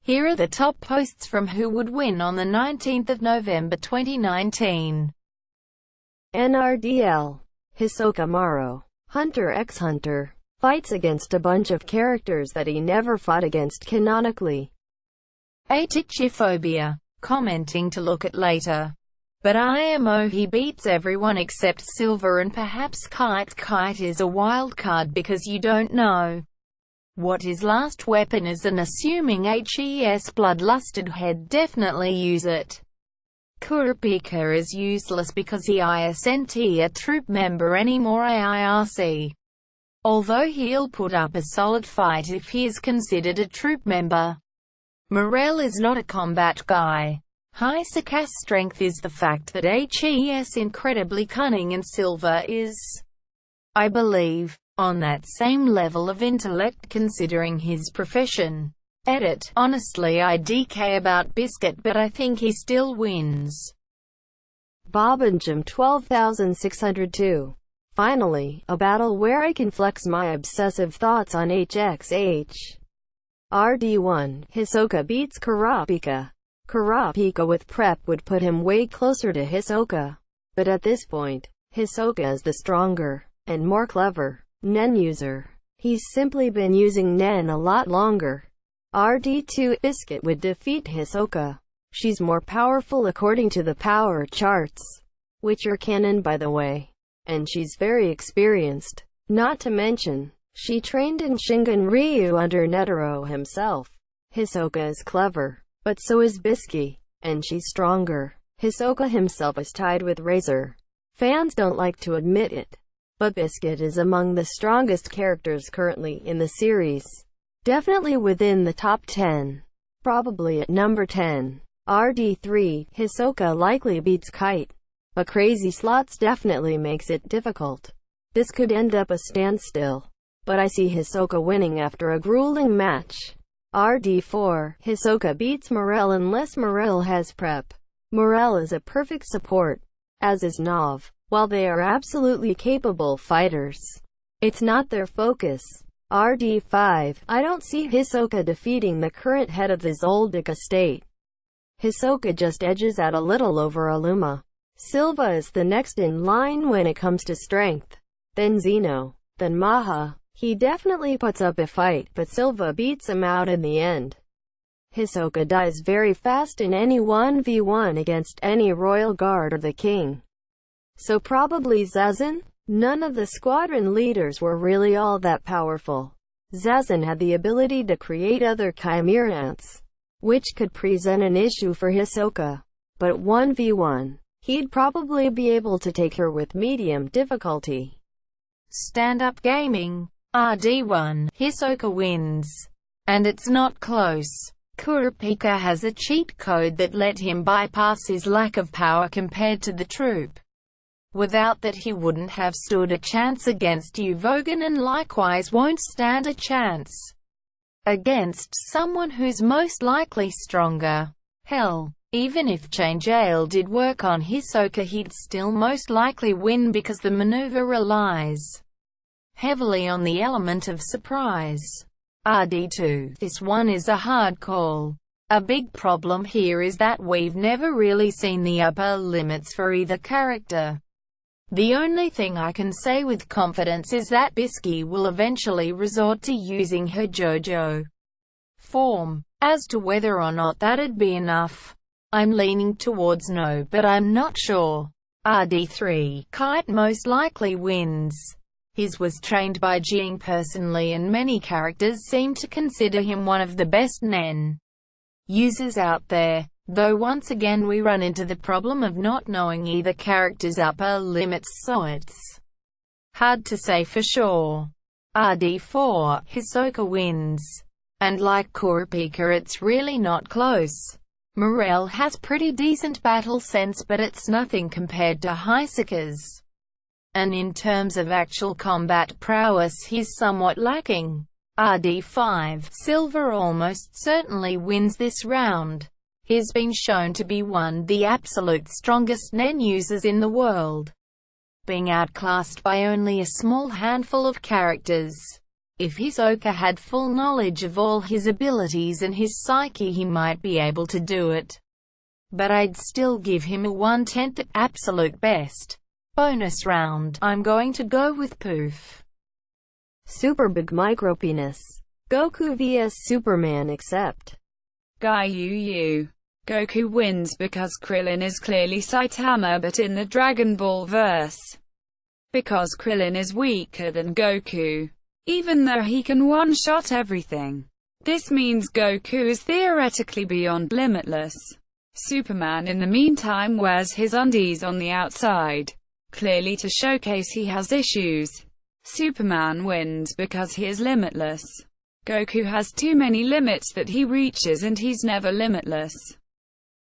Here are the top posts from Who Would Win on the 19th of November 2019. NRDL. Hisoka Maro, Hunter x Hunter, fights against a bunch of characters that he never fought against canonically. Atichophobia, commenting to look at later. But IMO he beats everyone except Silver and perhaps Kite. Kite is a wild card because you don't know what his last weapon is, and assuming HES bloodlusted head definitely use it. Kurapika is useless because he isn't a troop member anymore AIRC. Although he'll put up a solid fight if he is considered a troop member. Morel is not a combat guy. Hisoka's strength is the fact that HES incredibly cunning and Silver is, I believe, on that same level of intellect considering his profession. Edit. Honestly I DK about Biscuit but I think he still wins. Bobanjam 12602. Finally, a battle where I can flex my obsessive thoughts on HXH. RD1. Hisoka beats Kurapika. Kurapika with prep would put him way closer to Hisoka. But at this point, Hisoka is the stronger, and more clever, Nen user. He's simply been using Nen a lot longer. RD2. Biscuit would defeat Hisoka. She's more powerful according to the power charts, which are canon by the way. And she's very experienced. Not to mention, she trained in Shingon Ryu under Netero himself. Hisoka is clever, but so is Bisky, and she's stronger. Hisoka himself is tied with Razor. Fans don't like to admit it, but Biscuit is among the strongest characters currently in the series. Definitely within the top 10. Probably at number 10. RD3. Hisoka likely beats Kite. But Crazy Slots definitely makes it difficult. This could end up a standstill. But I see Hisoka winning after a grueling match. RD4. Hisoka beats Morel unless Morel has prep. Morel is a perfect support, as is Nav. While they are absolutely capable fighters, it's not their focus. RD5. I don't see Hisoka defeating the current head of the Zoldyck estate. Hisoka just edges out a little over Aluma. Silva is the next in line when it comes to strength. Then Zeno. Then Maha. He definitely puts up a fight, but Silva beats him out in the end. Hisoka dies very fast in any 1v1 against any Royal Guard or the King. So probably Zazen? None of the squadron leaders were really all that powerful. Zazen had the ability to create other Chimera Ants, which could present an issue for Hisoka. But 1v1, he'd probably be able to take her with medium difficulty. Stand-up gaming. RD1. Hisoka wins. And it's not close. Kurapika has a cheat code that let him bypass his lack of power compared to the troop. Without that he wouldn't have stood a chance against Uvogan and likewise won't stand a chance against someone who's most likely stronger. Hell, even if Changeale did work on Hisoka he'd still most likely win because the maneuver relies heavily on the element of surprise. RD2. This one is a hard call. A big problem here is that we've never really seen the upper limits for either character. The only thing I can say with confidence is that Bisky will eventually resort to using her JoJo form. As to whether or not that'd be enough, I'm leaning towards no, but I'm not sure. RD3. Kite most likely wins. His was trained by Jing personally and many characters seem to consider him one of the best Nen users out there. Though once again we run into the problem of not knowing either character's upper limits, so it's hard to say for sure. RD4. Hisoka wins. And like Kurapika it's really not close. Morel has pretty decent battle sense but it's nothing compared to Hisoka's. And in terms of actual combat prowess he's somewhat lacking. RD5. Silver almost certainly wins this round. He's been shown to be one of the absolute strongest Nen users in the world, being outclassed by only a small handful of characters. If Hisoka had full knowledge of all his abilities and his psyche, he might be able to do it. But I'd still give him a 1/10 at absolute best. Bonus round. I'm going to go with Poof. Super big micropenis. Goku vs Superman except Guy Yu. Goku wins because Krillin is clearly Saitama, but in the Dragon Ball verse. Because Krillin is weaker than Goku, even though he can one-shot everything. This means Goku is theoretically beyond limitless. Superman in the meantime wears his undies on the outside, clearly to showcase he has issues. Superman wins because he is limitless. Goku has too many limits that he reaches and he's never limitless.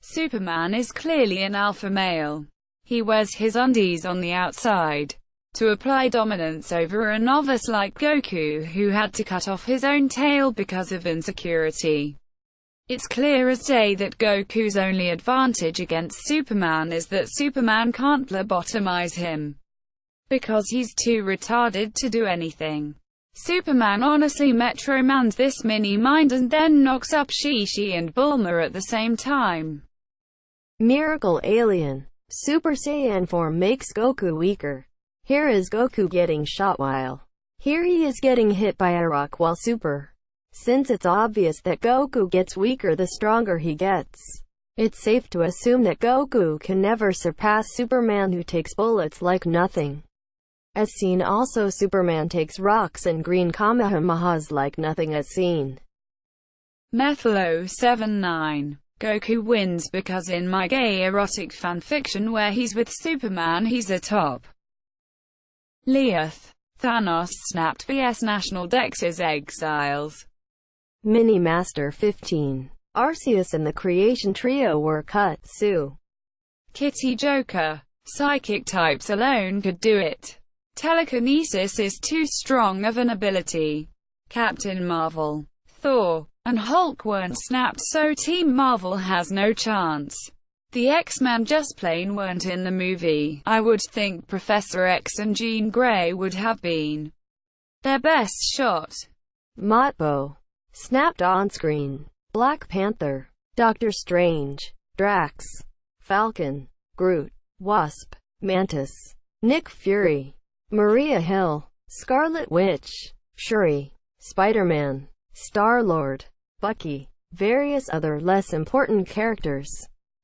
Superman is clearly an alpha male. He wears his undies on the outside to apply dominance over a novice like Goku, who had to cut off his own tail because of insecurity. It's clear as day that Goku's only advantage against Superman is that Superman can't lobotomize him, because he's too retarded to do anything. Superman honestly Metromans this mini-mind and then knocks up Shishi and Bulma at the same time. Miracle Alien. Super Saiyan form makes Goku weaker. Here is Goku getting shot while here he is getting hit by a rock while Super. Since it's obvious that Goku gets weaker the stronger he gets, it's safe to assume that Goku can never surpass Superman, who takes bullets like nothing. As seen. Also, Superman takes rocks and green Kamehamehas like nothing, as seen. Methylo 79. Goku wins because in my gay erotic fanfiction where he's with Superman he's a top. Leoth. Thanos snapped vs National Dex's Exiles. Mini Master 15. Arceus and the Creation Trio were cut. Sue. Kitty Joker. Psychic types alone could do it. Telekinesis is too strong of an ability. Captain Marvel, Thor, and Hulk weren't snapped, so Team Marvel has no chance. The X-Men just plain weren't in the movie. I would think Professor X and Jean Grey would have been their best shot. Motbo. Snapped on screen. Black Panther, Doctor Strange, Drax, Falcon, Groot, Wasp, Mantis, Nick Fury, Maria Hill, Scarlet Witch, Shuri, Spider-Man, Star-Lord, Bucky, various other less important characters,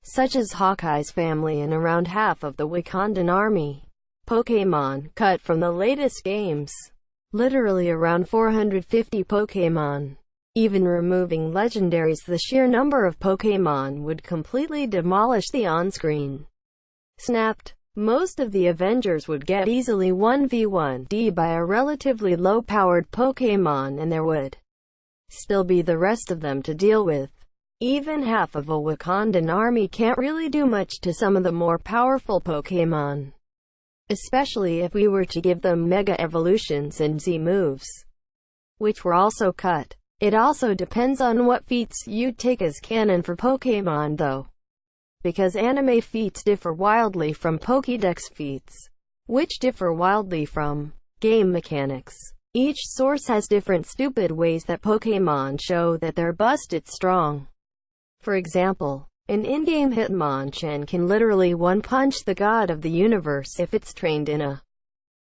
such as Hawkeye's family and around half of the Wakandan army. Pokémon cut from the latest games. Literally around 450 Pokémon. Even removing legendaries, the sheer number of Pokémon would completely demolish the on-screen. Snapped. Most of the Avengers would get easily 1v1'd by a relatively low-powered Pokémon, and there would still be the rest of them to deal with. Even half of a Wakandan army can't really do much to some of the more powerful Pokémon. Especially if we were to give them Mega Evolutions and Z moves, which were also cut. It also depends on what feats you'd take as canon for Pokémon though, because anime feats differ wildly from Pokédex feats, which differ wildly from game mechanics. Each source has different stupid ways that Pokémon show that they're busted strong. For example, an in-game Hitmonchan can literally one-punch the god of the universe if it's trained in a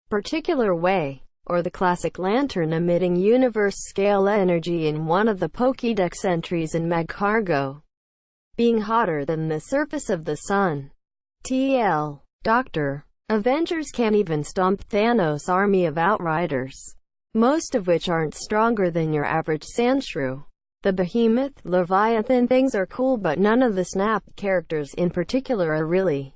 particular way, or the classic lantern emitting universe-scale energy in one of the Pokédex entries in Magcargo being hotter than the surface of the sun. TL. Dr. Avengers can't even stomp Thanos' army of Outriders, most of which aren't stronger than your average Sandshrew. The Behemoth, Leviathan things are cool, but none of the Snap characters in particular are really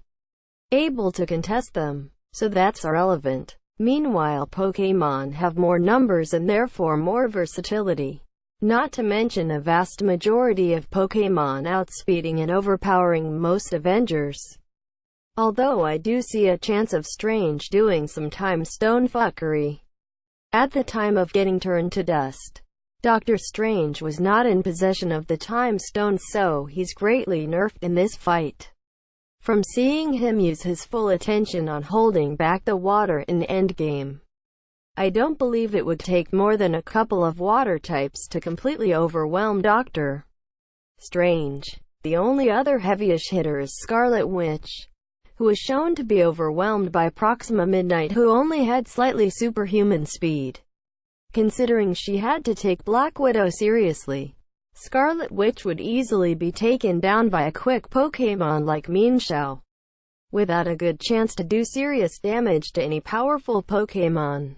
able to contest them, so that's irrelevant. Meanwhile, Pokémon have more numbers and therefore more versatility. Not to mention a vast majority of Pokémon outspeeding and overpowering most Avengers. Although I do see a chance of Strange doing some time stone fuckery. At the time of getting turned to dust, Dr. Strange was not in possession of the Time Stone, so he's greatly nerfed in this fight. From seeing him use his full attention on holding back the water in Endgame. I don't believe it would take more than a couple of water types to completely overwhelm Doctor Strange. The only other heavyish hitter is Scarlet Witch, who was shown to be overwhelmed by Proxima Midnight, who only had slightly superhuman speed. Considering she had to take Black Widow seriously, Scarlet Witch would easily be taken down by a quick Pokémon like Mienshao, without a good chance to do serious damage to any powerful Pokémon.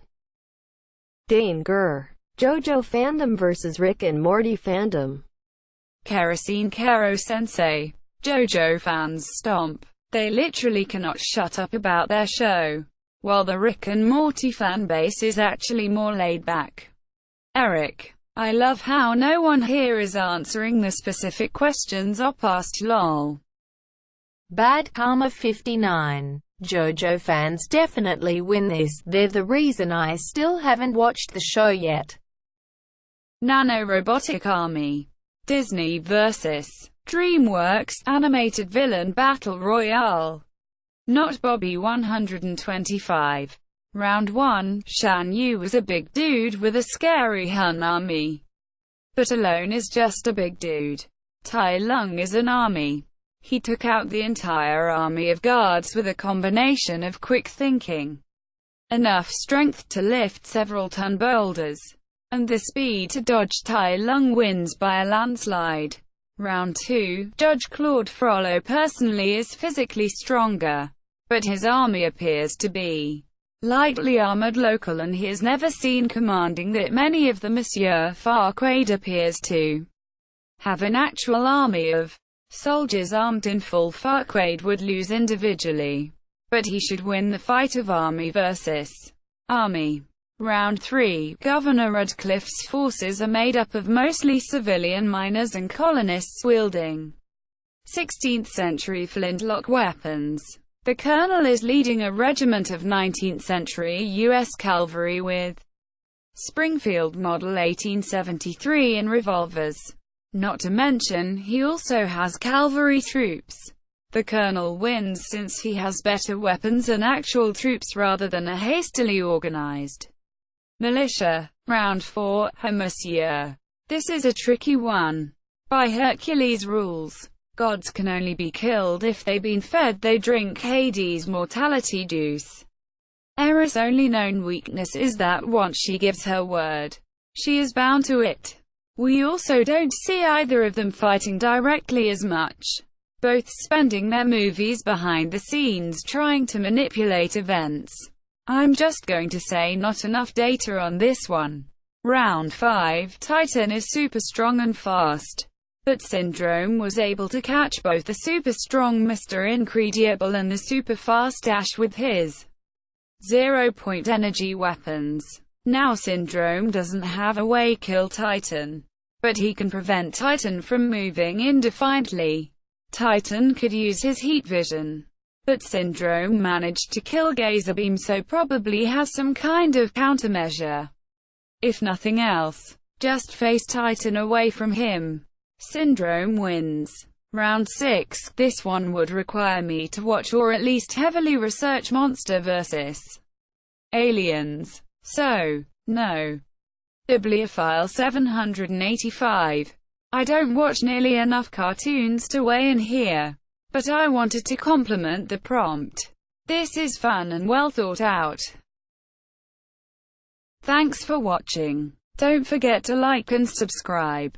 Dane Gur. JoJo fandom vs Rick and Morty fandom. Kerosene Kero Sensei. JoJo fans stomp. They literally cannot shut up about their show, while the Rick and Morty fanbase is actually more laid back. Eric. I love how no one here is answering the specific questions asked lol. Bad Karma 59. JoJo fans definitely win this, they're the reason I still haven't watched the show yet. Nanorobotic Army. Disney vs. DreamWorks Animated Villain Battle Royale. Not Bobby 125. Round 1. Shan Yu was a big dude with a scary Hun army, but alone is just a big dude. Tai Lung is an army. He took out the entire army of guards with a combination of quick thinking, enough strength to lift several ton boulders, and the speed to dodge. Tai Lung wins by a landslide. Round 2. Judge Claude Frollo personally is physically stronger, but his army appears to be lightly armored local, and he is never seen commanding that many of the Monsieur Farquaad appears to have an actual army of soldiers armed in full. Farquaad would lose individually, but he should win the fight of army versus army. Round 3. Governor Radcliffe's forces are made up of mostly civilian miners and colonists wielding 16th century flintlock weapons. The colonel is leading a regiment of 19th century U.S. cavalry with Springfield Model 1873 and revolvers. Not to mention, he also has cavalry troops. The colonel wins since he has better weapons and actual troops rather than a hastily organized militia. Round 4. Monsieur. This is a tricky one. By Hercules' rules, gods can only be killed if they've been fed they drink Hades' mortality juice. Eris' only known weakness is that once she gives her word, she is bound to it. We also don't see either of them fighting directly as much, both spending their movies behind the scenes trying to manipulate events. I'm just going to say not enough data on this one. Round 5. Titan is super strong and fast, but Syndrome was able to catch both the super strong Mr. Incredible and the super fast Ash with his 0-point energy weapons. Now Syndrome doesn't have a way kill Titan, but he can prevent Titan from moving indefinitely. Titan could use his heat vision, but Syndrome managed to kill Gazer Beam, so probably has some kind of countermeasure. If nothing else, just face Titan away from him. Syndrome wins. Round 6. This one would require me to watch or at least heavily research Monster vs. Aliens. So, no. Bibliophile 785. I don't watch nearly enough cartoons to weigh in here, but I wanted to compliment the prompt. This is fun and well thought out. Thanks for watching. Don't forget to like and subscribe.